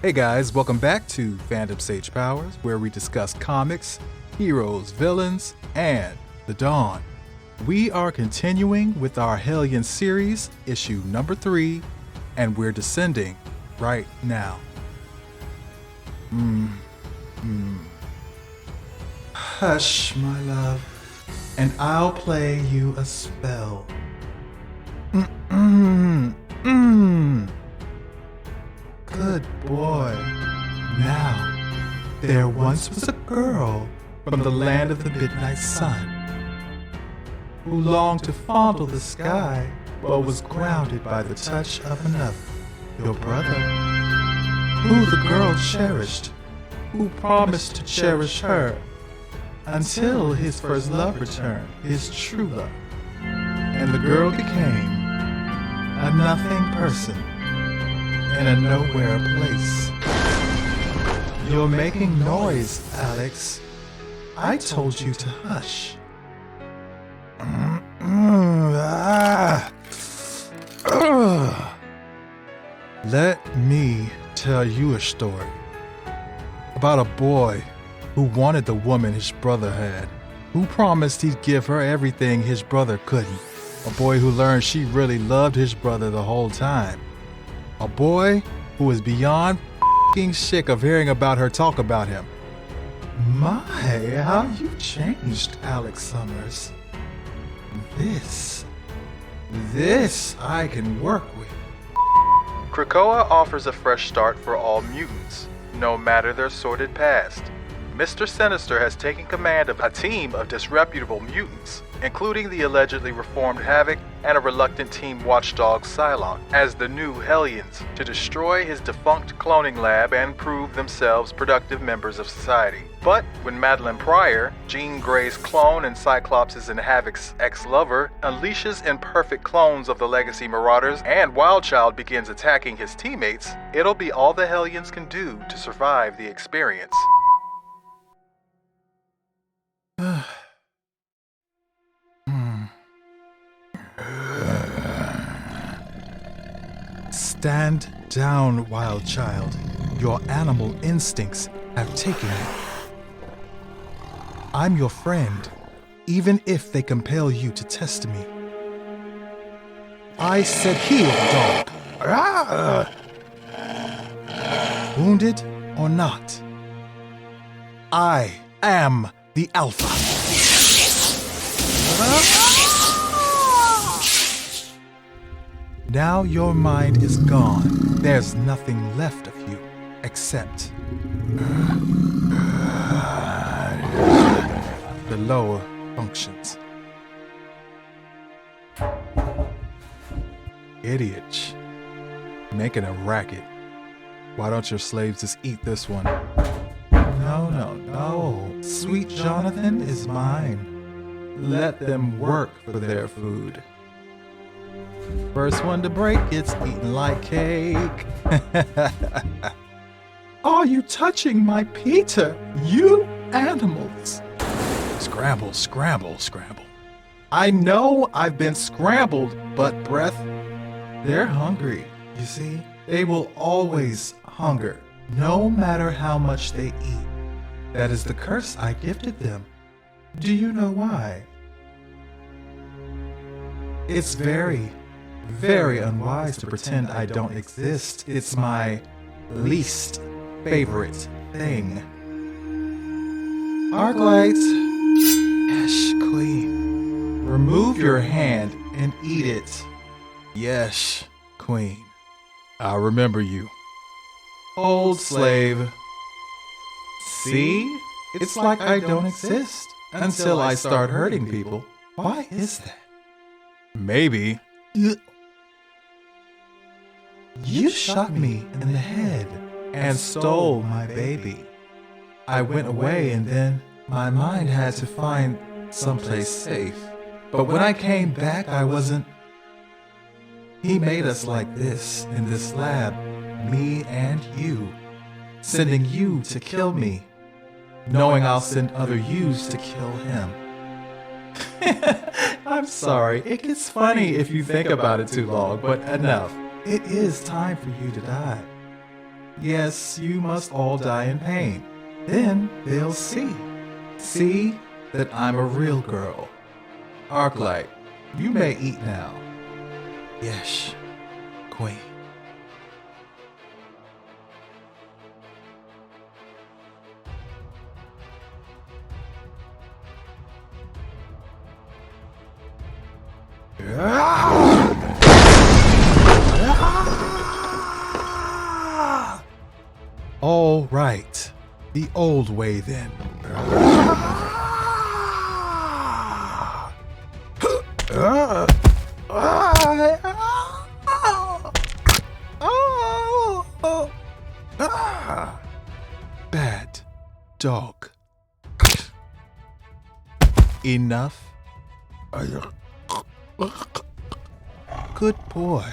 Hey guys, welcome back to Fandom Sage Powers, where we discuss comics, heroes, villains, and the Dawn. We are continuing with our Hellions series, issue number 3, and we're descending right now. Hush, my love, and I'll play you a spell. Good boy. Now, there once was a girl from the land of the midnight sun who longed to fondle the sky but was grounded by the touch of another, your brother, who the girl cherished, who promised to cherish her until his first love returned, his true love. And the girl became a nothing person in a nowhere place. You're making noise, Alex. I told you to hush. Let me tell you a story about a boy who wanted the woman his brother had, who promised he'd give her everything his brother couldn't. A boy who learned she really loved his brother the whole time. A boy who was beyond f***ing sick of hearing about her talk about him. My, how you changed, Alex Summers. This I can work with. Krakoa offers a fresh start for all mutants, no matter their sordid past. Mr. Sinister has taken command of a team of disreputable mutants, including the allegedly reformed Havok and a reluctant team watchdog Psylocke, as the new Hellions, to destroy his defunct cloning lab and prove themselves productive members of society. But when Madeline Pryor, Jean Grey's clone and Cyclops' and Havok's ex-lover, unleashes imperfect clones of the legacy Marauders and Wildchild begins attacking his teammates, it'll be all the Hellions can do to survive the experience. Stand down, wild child. Your animal instincts have taken you. I'm your friend, even if they compel you to test me. I said heel, dog. Wounded or not, I am the Alpha. Now your mind is gone. There's nothing left of you except the lower functions. Idiot. Making a racket. Why don't your slaves just eat this one? No. Sweet Jonathan is mine. Let them work for their food. First one to break gets eaten like cake. Are you touching my Peter? You animals. Scramble, scramble, scramble. I know I've been scrambled, but breath, they're hungry. You see, they will always hunger, no matter how much they eat. That is the curse I gifted them. Do you know why? It's very unwise to pretend I don't exist. It's my least favorite thing. Arclight. Yes, queen. Remove your hand and eat it. Yes, queen. I'll remember you. Old slave. See? It's like I don't exist until I start hurting people. Why is that? Maybe. You shot me in the head and stole my baby. I went away and then my mind had to find someplace safe. But when I came back, I wasn't. He made us like this in this lab, me and you, sending you to kill me, knowing I'll send other yous to kill him. I'm sorry, it gets funny if you think about it too long, but enough. It is time for you to die. Yes, you must all die in pain. Then they'll see. See that I'm a real girl. Arclight, you may eat now. Yes, Queen. All right, the old way then. Bad dog. Enough. Good boy.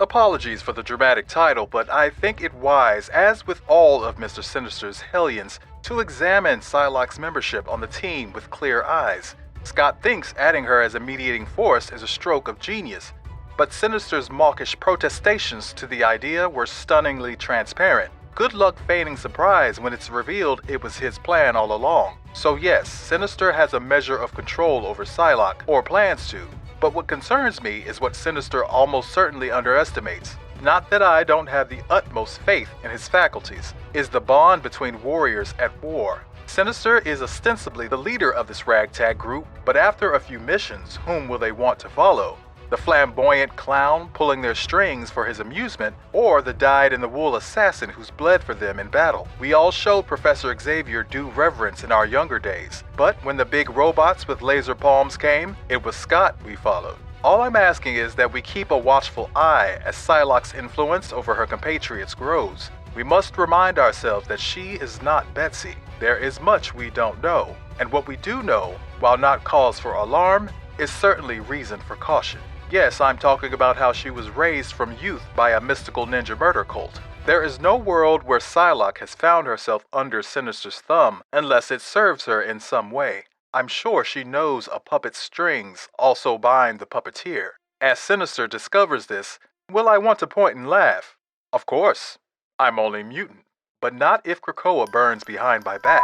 Apologies for the dramatic title, but I think it wise, as with all of Mr. Sinister's Hellions, to examine Psylocke's membership on the team with clear eyes. Scott thinks adding her as a mediating force is a stroke of genius, but Sinister's mawkish protestations to the idea were stunningly transparent. Good luck feigning surprise when it's revealed it was his plan all along. So yes, Sinister has a measure of control over Psylocke, or plans to. But what concerns me is what Sinister almost certainly underestimates. Not that I don't have the utmost faith in his faculties, is the bond between warriors at war. Sinister is ostensibly the leader of this ragtag group, but after a few missions, whom will they want to follow? The flamboyant clown pulling their strings for his amusement, or the dyed-in-the-wool assassin who's bled for them in battle? We all showed Professor Xavier due reverence in our younger days, but when the big robots with laser palms came, it was Scott we followed. All I'm asking is that we keep a watchful eye as Psylocke's influence over her compatriots grows. We must remind ourselves that she is not Betsy. There is much we don't know, and what we do know, while not cause for alarm, is certainly reason for caution. Yes, I'm talking about how she was raised from youth by a mystical ninja murder cult. There is no world where Psylocke has found herself under Sinister's thumb unless it serves her in some way. I'm sure she knows a puppet's strings also bind the puppeteer. As Sinister discovers this, will I want to point and laugh? Of course. I'm only mutant, but not if Krakoa burns behind my back.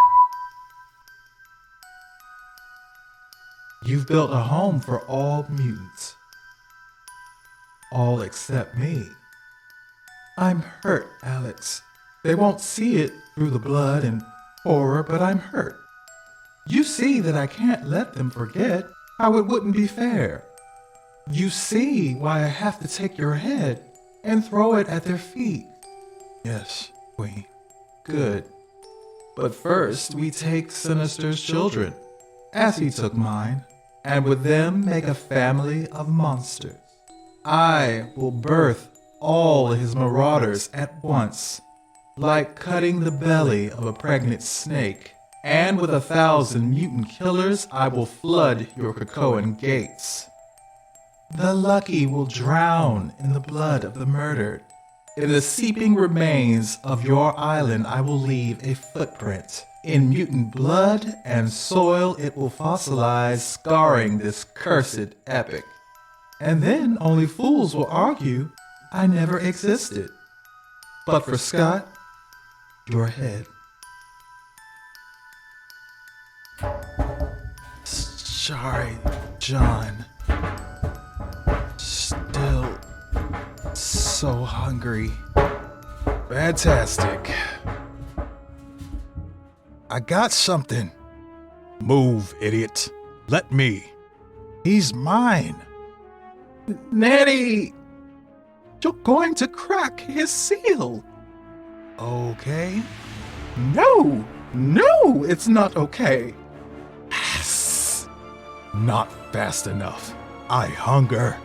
You've built a home for all mutants. All except me. I'm hurt, Alex. They won't see it through the blood and horror, but I'm hurt. You see that I can't let them forget how it wouldn't be fair. You see why I have to take your head and throw it at their feet. Yes, Queen. Good. But first we take Sinister's children, as he took mine, and with them make a family of monsters. I will birth all his marauders at once, like cutting the belly of a pregnant snake, and with 1,000 mutant killers I will flood your Krakoan gates. The lucky will drown in the blood of the murdered. In the seeping remains of your island I will leave a footprint. In mutant blood and soil it will fossilize, scarring this cursed epic. And then only fools will argue I never existed. But for Scott, your head. Sorry, John. Still so hungry. Fantastic. I got something. Move, idiot. Let me. He's mine. Nanny! You're going to crack his seal. Okay. No, it's not okay. Yes. Not fast enough. I hunger.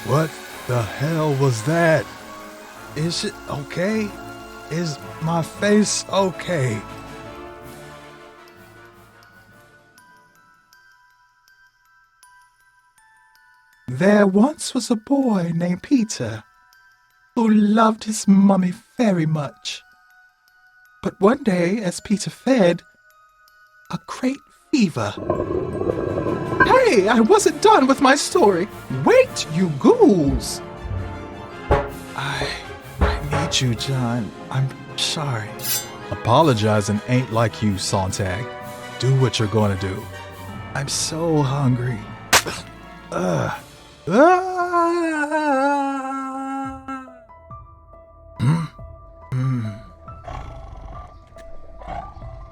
What the hell was that? Is it okay? Is my face okay? There once was a boy named Peter who loved his mummy very much. But one day, as Peter fed, a great fever Hey, I wasn't done with my story. Wait, you ghouls. I need you, John. I'm sorry. Apologizing ain't like you, Sontag. Do what you're gonna do. I'm so hungry.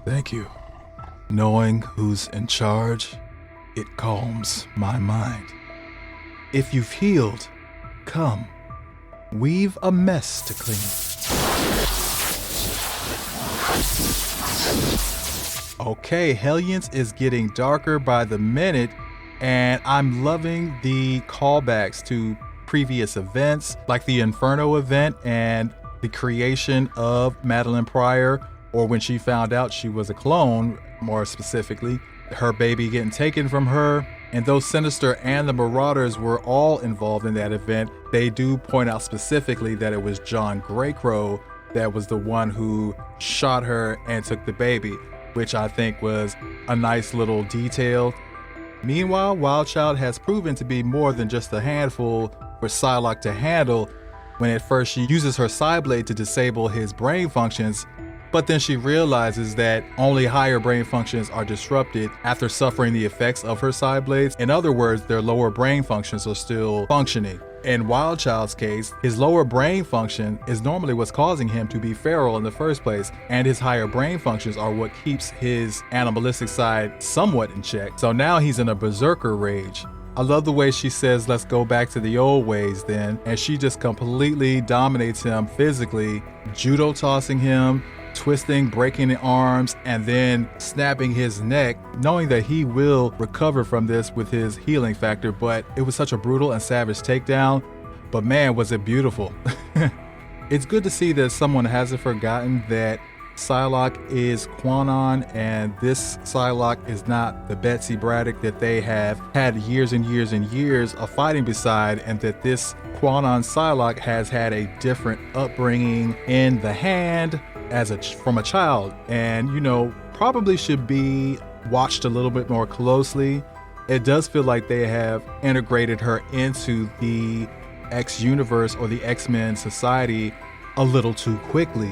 Thank you. Knowing who's in charge, it calms my mind. If you've healed, come. We've a mess to clean. Okay, Hellions is getting darker by the minute, and I'm loving the callbacks to previous events, like the Inferno event and the creation of Madeline Pryor, or when she found out she was a clone, more specifically, her baby getting taken from her. And though Sinister and the Marauders were all involved in that event, they do point out specifically that it was John Greycrow that was the one who shot her and took the baby, which I think was a nice little detail. Meanwhile, Wildchild has proven to be more than just a handful for Psylocke to handle. When at first she uses her Psyblade to disable his brain functions, but then she realizes that only higher brain functions are disrupted after suffering the effects of her Psyblades. In other words, their lower brain functions are still functioning. In Wildchild's case, his lower brain function is normally what's causing him to be feral in the first place, and his higher brain functions are what keeps his animalistic side somewhat in check. So now he's in a berserker rage. I love the way she says, let's go back to the old ways then, and she just completely dominates him physically, judo tossing him, twisting, breaking the arms, and then snapping his neck, knowing that he will recover from this with his healing factor. But it was such a brutal and savage takedown, but man, was it beautiful. It's good to see that someone hasn't forgotten that Psylocke is Quanon, and this Psylocke is not the Betsy Braddock that they have had years and years and years of fighting beside, and that this Quanon Psylocke has had a different upbringing in the hand from a child, and probably should be watched a little bit more closely. It does feel like they have integrated her into the X universe or the X-Men society a little too quickly,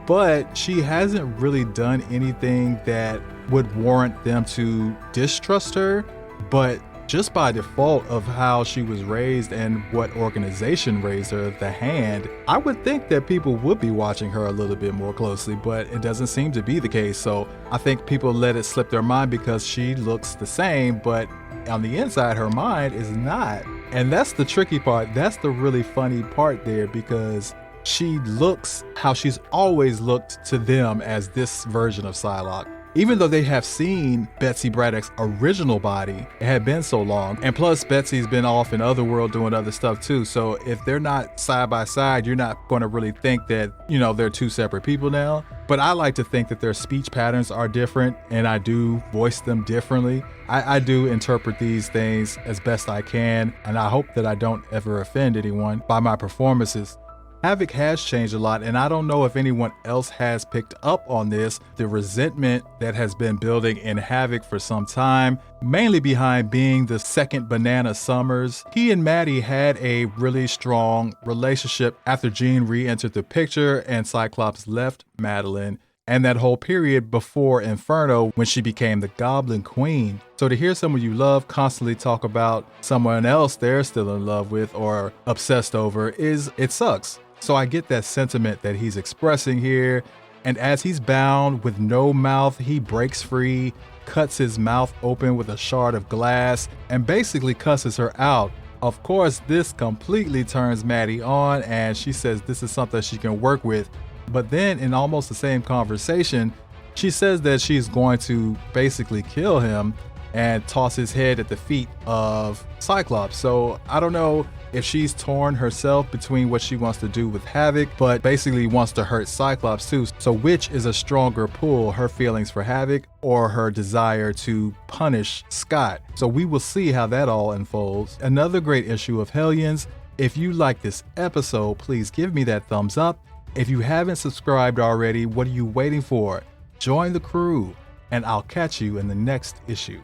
but she hasn't really done anything that would warrant them to distrust her. But just by default of how she was raised and what organization raised her, the Hand, I would think that people would be watching her a little bit more closely, but it doesn't seem to be the case. So I think people let it slip their mind because she looks the same, but on the inside, her mind is not. And that's the tricky part. That's the really funny part there, because she looks how she's always looked to them as this version of Psylocke. Even though they have seen Betsy Braddock's original body, it had been so long. And plus, Betsy's been off in Otherworld doing other stuff too. So if they're not side by side, you're not going to really think that, they're two separate people now. But I like to think that their speech patterns are different, and I do voice them differently. I do interpret these things as best I can, and I hope that I don't ever offend anyone by my performances. Havok has changed a lot, and I don't know if anyone else has picked up on this. The resentment that has been building in Havok for some time, mainly behind being the second Banana Summers. He and Maddie had a really strong relationship after Jean re-entered the picture and Cyclops left Madeline, and that whole period before Inferno when she became the Goblin Queen. So to hear someone you love constantly talk about someone else they're still in love with or obsessed over, it sucks. So I get that sentiment that he's expressing here, and as he's bound with no mouth, he breaks free, cuts his mouth open with a shard of glass, and basically cusses her out. Of course, this completely turns Maddie on, and she says this is something she can work with. But then in almost the same conversation, she says that she's going to basically kill him and toss his head at the feet of Cyclops. So I don't know if she's torn herself between what she wants to do with Havok, but basically wants to hurt Cyclops too. So which is a stronger pull, her feelings for Havok or her desire to punish Scott? So we will see how that all unfolds. Another great issue of Hellions. If you like this episode, please give me that thumbs up. If you haven't subscribed already, what are you waiting for? Join the crew, and I'll catch you in the next issue.